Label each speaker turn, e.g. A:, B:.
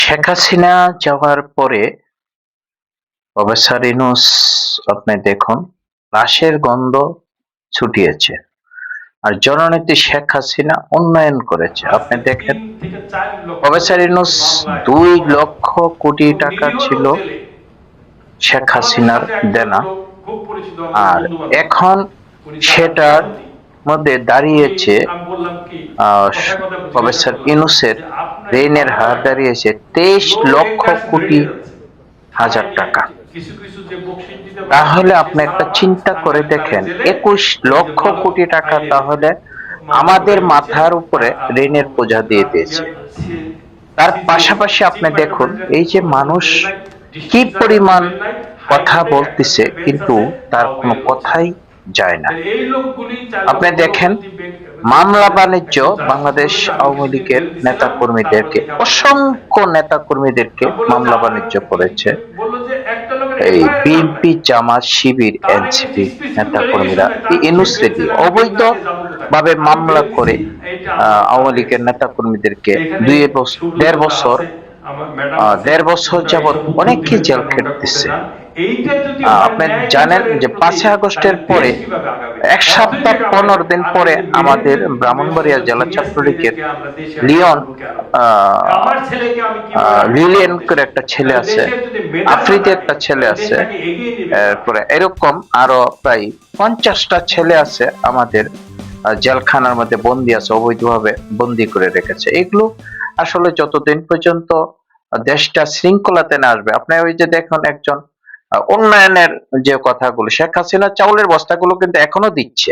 A: শেখ হাসিনা যাওয়ার পরে প্রফেসর ইউনূস আপনি দেখুন লাশের গন্ধ ছুটিয়েছে। আর জননেত্রী শেখ হাসিনা উন্নয়ন করেছে। আপনি
B: আজকে
A: দেখেন
B: ৩ থেকে ৪ লক্ষ
A: প্রফেসর ইউনূস
B: মামলায়
A: ২
B: পলাতক।
A: লক্ষ কোটি
B: এবং
A: টাকা
B: নিরীহ
A: ছিল
B: ছেলে
A: শেখ
B: আমাদের
A: হাসিনার
B: সাথে একজন
A: দেনা।
B: লোক খুব পরিচিত, আমাদের
A: আর
B: বন্ধু বান্ধব,
A: এখন
B: উনি
A: সেটার
B: জামালতি।
A: মধ্যে
B: উনি,
A: দাঁড়িয়েছে
B: আমি বললাম কি
A: আহ,
B: কথায় কথায় জিজ্ঞাসা
A: প্রফেসর
B: করলাম
A: ইউনূসের
B: যে আপনি
A: ঋণের হার
B: আপনার
A: দাঁড়িয়েছে ২৩
B: লোক এই
A: লক্ষ
B: কাজ
A: কোটি
B: বেরিয়ে যাচ্ছে
A: হাজার
B: থানায় নিয়ে
A: টাকা।
B: কিছু কিছু যে বকশিশ দিতে পারে
A: তাহলে
B: সে
A: আপনি একটা
B: সারাবার
A: চিন্তা
B: আর
A: করে
B: নাহলে তারে
A: দেখেন
B: জেলে
A: ২১
B: এই যে
A: লক্ষ
B: মাদক
A: কোটি টাকা
B: আইনের
A: তাহলে
B: মামলা
A: আমাদের
B: করে দিচ্ছে।
A: মাথার উপরে ঋণের বোঝা দিয়ে দিয়েছে। তার পাশাপাশি আপনি দেখুন এই যে মানুষ কি পরিমাণ কথা বলতেছে কিন্তু তার কোনো কথাই যায় না।
B: এই লোকগুলি
A: আপনি দেখেন মামলা বাণিজ্য বাংলাদেশ আওয়ামী লীগের নেতা কর্মীদেরকে অসংখ্য নেতা কর্মীদেরকে মামলা বাণিজ্য করেছে এই বিএনপি জামাত শিবির এনসিপি নেতা কর্মীরা এই ইউনূস রেডি অবৈধ ভাবে মামলা করে আওয়ামী লীগের নেতা কর্মীদেরকে ১.৫ বছর যাবৎ অনেককে জেল খেটতেছে। আপনি জানেন যে ৫ই আগস্টের পরে ১ সপ্তাহ ১৫ দিন পরে আমাদের ব্রাহ্মণবাড়িয়া জেলা ছাত্রলীগের লিওন লিলিয়ান করে একটা ছেলে আছে, আফ্রিদি একটা ছেলে আছে, এরপরে এরকম আরো প্রায় ৫০টা ছেলে আছে আমাদের জেলখানার মধ্যে বন্দী আছে, অবৈধভাবে বন্দী করে রেখেছে। এগুলো আসলে যতদিন পর্যন্ত দেশটা শৃঙ্খলাতে না আসবে, আপনি ওই যে দেখুন একজন উন্নয়নের যে কথাগুলো, শেখ হাসিনা চাউলের বস্তাগুলো কিন্তু এখনো দিচ্ছে।